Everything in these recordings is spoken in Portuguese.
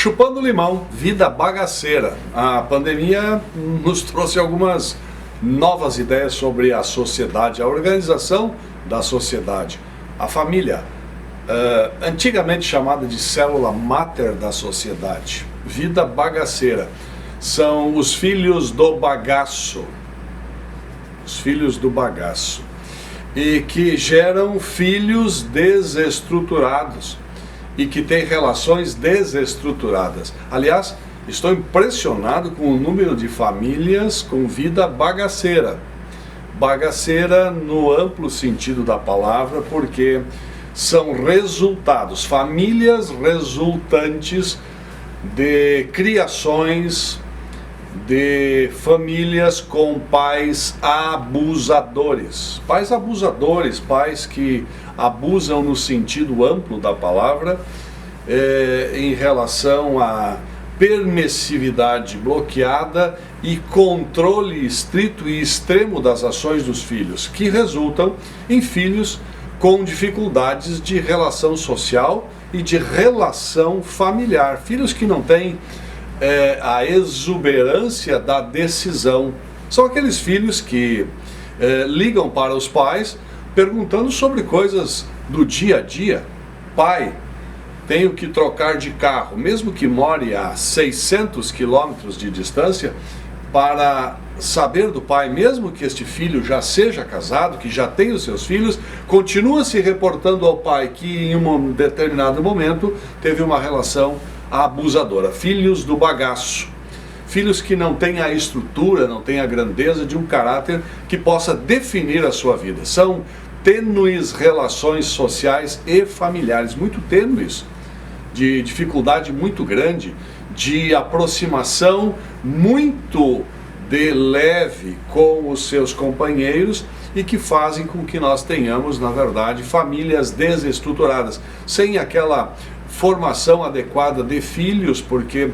Chupando limão, vida bagaceira. A pandemia nos trouxe algumas novas ideias sobre a sociedade, a organização da sociedade, a família, antigamente chamada de célula máter da sociedade. Vida bagaceira. São os filhos do bagaço. Os filhos do bagaço. E que geram filhos desestruturados. E que têm relações desestruturadas. Aliás, estou impressionado com o número de famílias com vida bagaceira. Bagaceira no amplo sentido da palavra, porque são resultados, famílias resultantes de criações de famílias com pais abusadores. Pais abusadores, pais que abusam no sentido amplo da palavra, em relação à permissividade bloqueada e controle estrito e extremo das ações dos filhos, que resultam em filhos com dificuldades de relação social e de relação familiar. Filhos que não têm a exuberância da decisão. São aqueles filhos que ligam para os pais perguntando sobre coisas do dia a dia. Pai, tenho que trocar de carro, mesmo que more a 600 quilômetros de distância, para saber do pai, mesmo que este filho já seja casado, que já tenha os seus filhos, continua se reportando ao pai que em um determinado momento teve uma relação abusadora. Filhos do bagaço. Filhos que não têm a estrutura, não têm a grandeza de um caráter que possa definir a sua vida. São tênues relações sociais e familiares, muito tênues, de dificuldade muito grande, de aproximação muito de leve com os seus companheiros e que fazem com que nós tenhamos, na verdade, famílias desestruturadas, sem aquela formação adequada de filhos, porque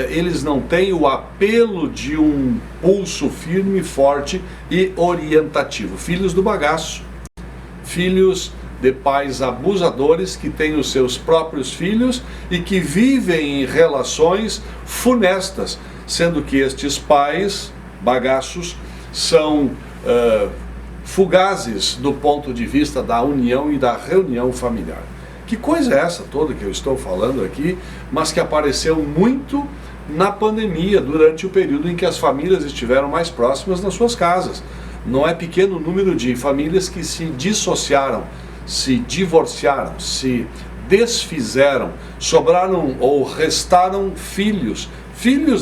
eles não têm o apelo de um pulso firme, forte e orientativo. Filhos do bagaço. Filhos de pais abusadores que têm os seus próprios filhos e que vivem em relações funestas, sendo que estes pais bagaços são fugazes do ponto de vista da união e da reunião familiar. Que coisa é essa toda que eu estou falando aqui, mas que apareceu muito na pandemia, durante o período em que as famílias estiveram mais próximas nas suas casas. Não é pequeno o número de famílias que se dissociaram, se divorciaram, se desfizeram, sobraram ou restaram filhos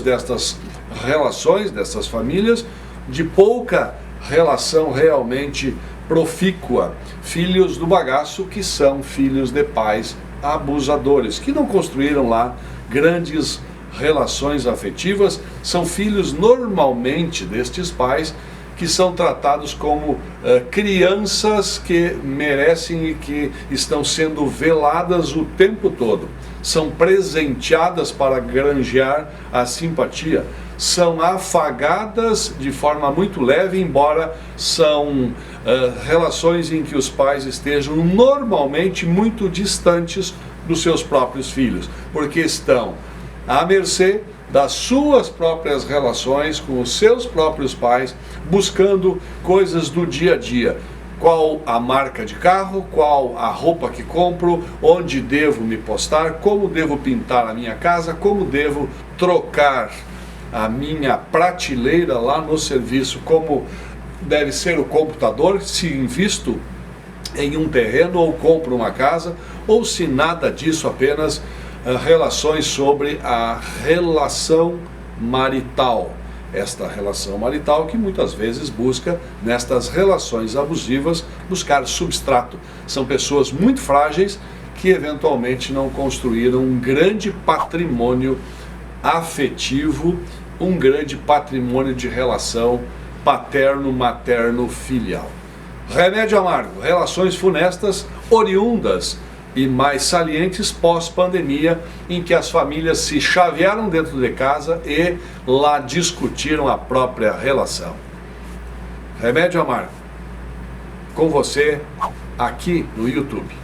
destas relações, dessas famílias, de pouca relação realmente profícua. Filhos do bagaço, que são filhos de pais abusadores, que não construíram lá grandes relações afetivas, são filhos normalmente destes pais que são tratados como crianças que merecem e que estão sendo veladas o tempo todo. São presenteadas para granjear a simpatia, são afagadas de forma muito leve, embora são relações em que os pais estejam normalmente muito distantes dos seus próprios filhos, porque estão à mercê das suas próprias relações com os seus próprios pais, buscando coisas do dia a dia. Qual a marca de carro, qual a roupa que compro, onde devo me postar, como devo pintar a minha casa, como devo trocar a minha prateleira lá no serviço, como deve ser o computador, se invisto em um terreno ou compro uma casa, ou se nada disso, apenas relações sobre a relação marital. Esta relação marital que muitas vezes busca, nestas relações abusivas, buscar substrato. São pessoas muito frágeis que eventualmente não construíram um grande patrimônio afetivo, um grande patrimônio de relação paterno, materno, filial. Remédio amargo, relações funestas, oriundas e mais salientes pós-pandemia, em que as famílias se chavearam dentro de casa e lá discutiram a própria relação. Remédio amargo, com você aqui no YouTube.